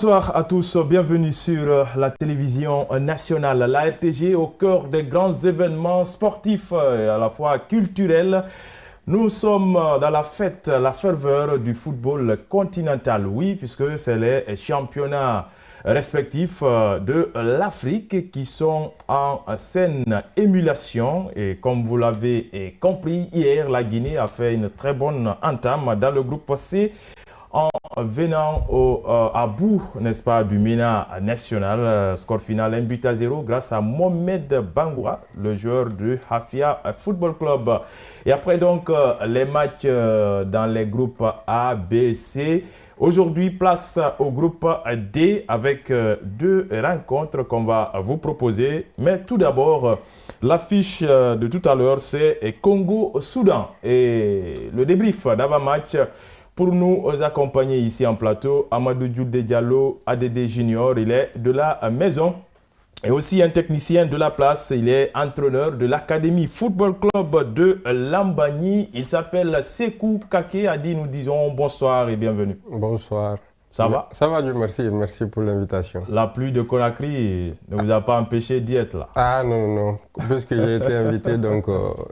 Bonsoir à tous, bienvenue sur la télévision nationale, la RTG, au cœur des grands événements sportifs et à la fois culturels. Nous sommes dans la fête, la ferveur du football continental, oui, puisque c'est les championnats respectifs de l'Afrique qui sont en saine émulation. Et comme vous l'avez compris, hier, la Guinée a fait une très bonne entame dans le groupe C, en venant à bout, n'est-ce pas, du MENA national, score final 1-0 grâce à Mohamed Bangoua, le joueur du Hafia Football Club. Et après donc les matchs dans les groupes A, B, C. Aujourd'hui, place au groupe D avec deux rencontres qu'on va vous proposer. Mais tout d'abord, l'affiche de tout à l'heure, c'est Congo-Soudan. Et le débrief d'avant-match. Pour nous accompagner ici en plateau, Amadou Djoudé Diallo, ADD Junior, il est de la maison. Et aussi un technicien de la place, il est entraîneur de l'Académie Football Club de Lambani. Il s'appelle Sekou Kake. Adi, nous disons bonsoir et bienvenue. Bonsoir. Ça va? Ça va, Dieu merci. Merci pour l'invitation. La pluie de Conakry ne vous a pas empêché d'y être là? Ah non. Puisque j'ai été invité, donc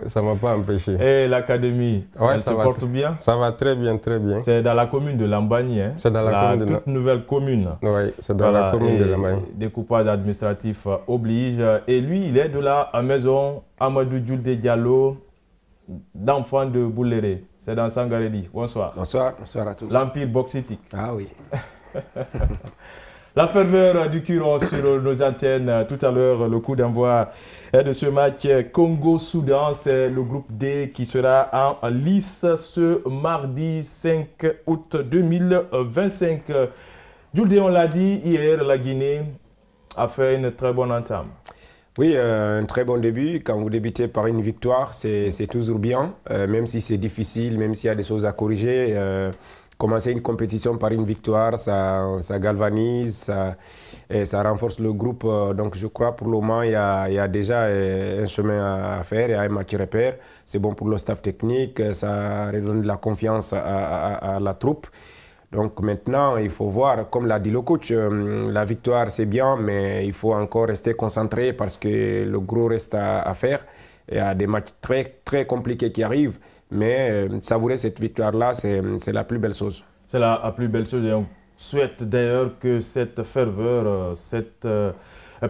ça ne m'a pas empêché. Et l'Académie, elle se porte bien? Ça va très bien, très bien. C'est dans la commune de Lambani, hein? C'est dans la commune toute nouvelle commune. Oui, c'est dans la commune de Lambani. Découpage administratif oblige. Et lui, il est de la maison Amadou Djoudé Diallo, d'enfant de Bouléré. C'est dans Sangaredi. Bonsoir. Bonsoir à tous. L'Empire boxitique. Ah oui. La ferveur du Curon sur nos antennes. Tout à l'heure, le coup d'envoi de ce match Congo-Soudan. C'est le groupe D qui sera en lice ce mardi 5 août 2025. Djoudé, on l'a dit hier, la Guinée a fait une très bonne entame. Oui, un très bon début. Quand vous débutez par une victoire, c'est toujours bien, même si c'est difficile, même s'il y a des choses à corriger. Commencer une compétition par une victoire, ça galvanise, ça renforce le groupe. Donc je crois pour le moment, il y a déjà un chemin à faire, il y a un match repère. C'est bon pour le staff technique, ça redonne de la confiance à la troupe. Donc maintenant, il faut voir, comme l'a dit le coach, la victoire c'est bien, mais il faut encore rester concentré parce que le gros reste à faire. Il y a des matchs très, très compliqués qui arrivent, mais savourer cette victoire-là, c'est la plus belle chose. C'est la plus belle chose et on souhaite d'ailleurs que cette ferveur, cette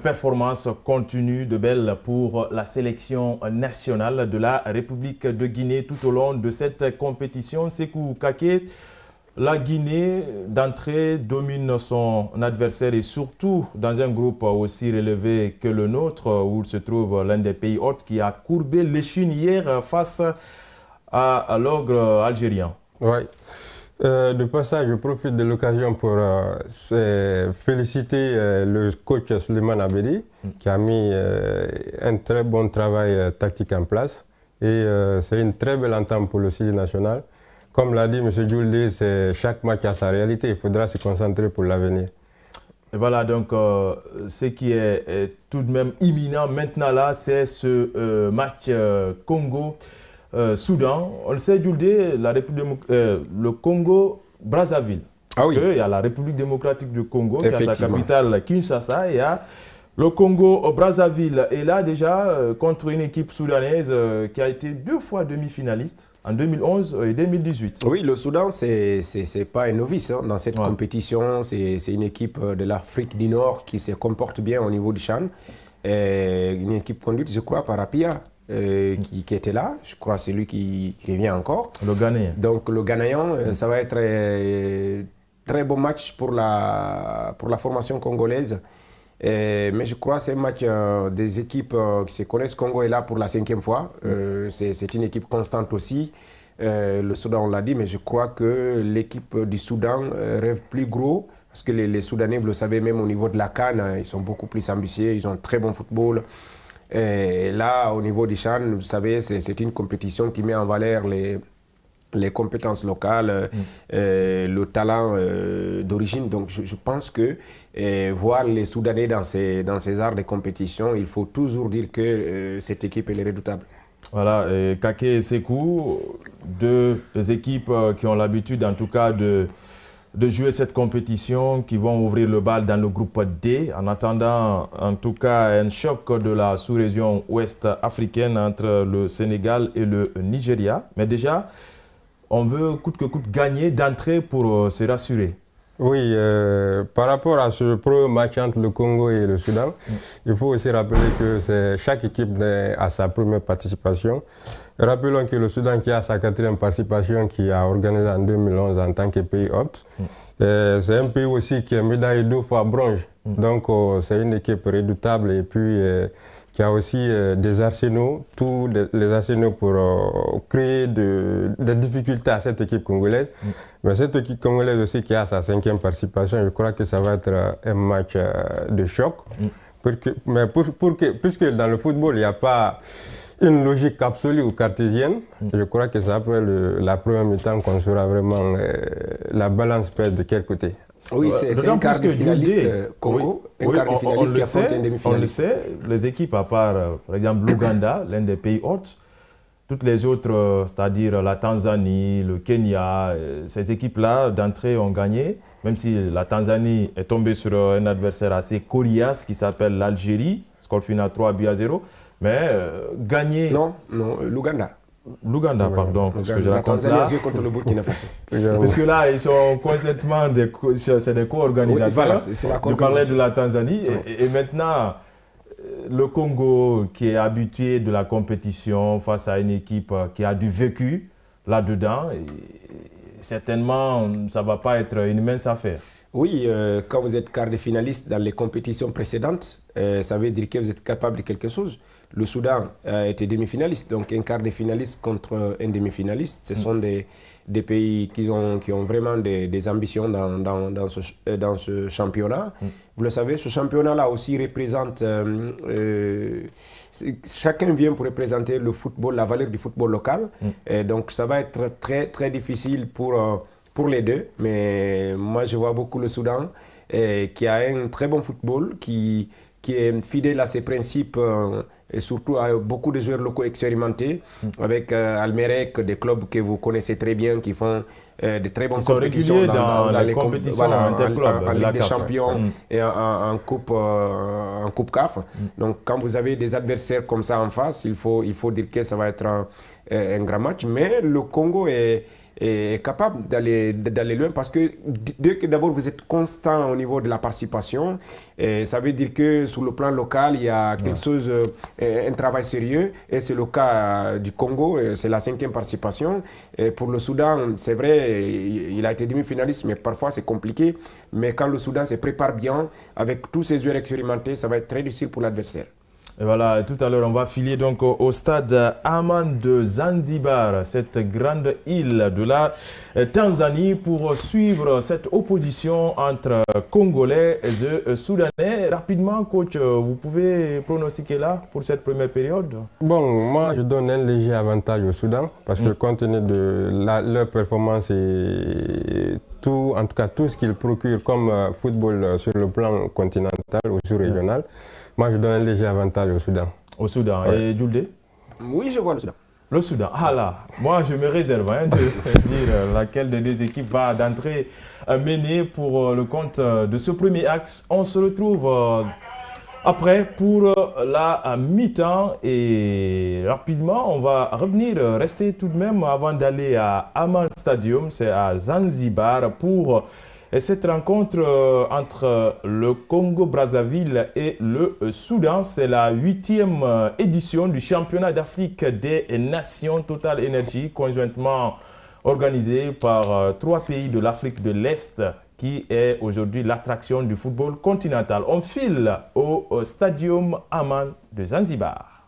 performance continue de belle pour la sélection nationale de la République de Guinée tout au long de cette compétition. Sekou Kake. La Guinée, d'entrée, domine son adversaire et surtout dans un groupe aussi relevé que le nôtre, où se trouve l'un des pays hôtes qui a courbé l'échine hier face à l'ogre algérien. Oui. De passage, je profite de l'occasion pour féliciter le coach Suleiman Abedi qui a mis un très bon travail tactique en place. Et c'est une très belle entame pour le Sili national. Comme l'a dit M. Djoudé, chaque match a sa réalité. Il faudra se concentrer pour l'avenir. Et voilà, donc ce qui est tout de même imminent maintenant là, c'est ce match Congo-Soudan. On le sait, Djoudé, le Congo-Brazzaville. Ah oui. Il y a la République démocratique du Congo qui a sa capitale Kinshasa et il y a le Congo-Brazzaville. Et là déjà, contre une équipe soudanaise qui a été 2 fois demi-finaliste. En 2011 et 2018. Oui, le Soudan, c'est pas un novice dans cette compétition. C'est une équipe de l'Afrique du Nord qui se comporte bien au niveau du CHAN. Une équipe conduite, je crois, par Apia, qui était là. Je crois que c'est lui qui revient encore. Le Ghanéen. Donc le Ghanéen, ça va être un très bon match pour la formation congolaise. Mais je crois que c'est un match des équipes qui se connaissent. Congo est là pour la 5e fois. C'est une équipe constante aussi. Le Soudan, on l'a dit, mais je crois que l'équipe du Soudan rêve plus gros. Parce que les Soudanais, vous le savez, même au niveau de la CAN, ils sont beaucoup plus ambitieux. Ils ont un très bon football. Et là, au niveau du CHAN, vous savez, c'est une compétition qui met en valeur les compétences locales, le talent d'origine. Donc je pense que voir les Soudanais dans ces arts de compétition, il faut toujours dire que cette équipe elle est redoutable. Voilà, Kake et Sekou, deux équipes qui ont l'habitude en tout cas de de jouer cette compétition qui vont ouvrir le bal dans le groupe D. En attendant, en tout cas, un choc de la sous-région ouest africaine entre le Sénégal et le Nigeria. Mais déjà, on veut coûte que coûte gagner d'entrée pour se rassurer. Oui, par rapport à ce premier match entre le Congo et le Soudan, il faut aussi rappeler que chaque équipe a sa première participation. Rappelons que le Soudan qui a sa 4e participation, qui a organisé en 2011 en tant que pays hôte, c'est un pays aussi qui est médaillé 2 fois bronze. Donc c'est une équipe redoutable et puis qui a aussi des arsenaux, tous les arsenaux pour créer des difficultés à cette équipe congolaise. Mais cette équipe congolaise aussi qui a sa 5e participation, je crois que ça va être un match de choc. Puisque dans le football, il n'y a pas une logique absolue ou cartésienne, je crois que c'est après la première mi-temps qu'on saura vraiment la balance pèse de quel côté. Oui, c'est un quart de finaliste Congo, un quart de finaliste qui affronte un demi-finaliste. On le sait, les équipes à part, par exemple, l'Ouganda, l'un des pays hôtes, toutes les autres, c'est-à-dire la Tanzanie, le Kenya, ces équipes-là d'entrée ont gagné, même si la Tanzanie est tombée sur un adversaire assez coriace qui s'appelle l'Algérie, score final 3-0. Mais gagner... Non, l'Ouganda. L'Ouganda, pardon, parce que je raconte là. Contre le Burkina Faso. Parce que là, ils sont complètement c'est des co-organisateurs. Oui, voilà, c'est la je parlais de la Tanzanie et maintenant, le Congo qui est habitué de la compétition face à une équipe qui a du vécu là-dedans, certainement, ça ne va pas être une mince affaire. Oui, quand vous êtes quart de finaliste dans les compétitions précédentes, ça veut dire que vous êtes capable de quelque chose. Le Soudan était demi-finaliste, donc un quart de finaliste contre un demi-finaliste. Ce sont des pays qui ont vraiment des ambitions dans ce championnat. Vous le savez, ce championnat-là aussi représente... chacun vient pour représenter le football, la valeur du football local. Et donc ça va être très, très difficile pour les deux. Mais moi, je vois beaucoup le Soudan qui a un très bon football, qui est fidèle à ses principes et surtout à beaucoup de joueurs locaux expérimentés, avec Almerek, des clubs que vous connaissez très bien, qui font de très bonnes compétitions dans les compétitions interclubs, en Ligue des Champions et en Coupe CAF. Donc quand vous avez des adversaires comme ça en face, il faut dire que ça va être un grand match. Mais le Congo est capable d'aller loin parce que dès que d'abord vous êtes constant au niveau de la participation, ça veut dire que sur le plan local, il y a quelque chose, un travail sérieux, et c'est le cas du Congo, c'est la 5e participation. Et pour le Soudan, c'est vrai, il a été demi-finaliste, mais parfois c'est compliqué. Mais quand le Soudan se prépare bien, avec tous ses joueurs expérimentés, ça va être très difficile pour l'adversaire. Et voilà, tout à l'heure, on va filer donc au stade Aman de Zanzibar, cette grande île de la Tanzanie, pour suivre cette opposition entre Congolais et Soudanais. Rapidement, coach, vous pouvez pronostiquer là pour cette première période? Bon, moi, je donne un léger avantage au Soudan, parce que compte tenu de leur performance et tout, en tout cas tout ce qu'ils procurent comme football sur le plan continental ou sous-régional, moi je donne un léger avantage au Soudan. Au Soudan. Et Jules? Oui, je vois le Soudan. Le Soudan. Ah là, moi je me réserve de dire laquelle des deux équipes va d'entrée mener pour le compte de ce premier axe. On se retrouve après pour la mi-temps et rapidement on va revenir, rester tout de même avant d'aller à Aman Stadium, c'est à Zanzibar pour cette rencontre entre le Congo-Brazzaville et le Soudan. C'est la 8e édition du championnat d'Afrique des Nations Total Energy, conjointement organisée par 3 pays de l'Afrique de l'Est, qui est aujourd'hui l'attraction du football continental. On file au Stadium Aman de Zanzibar.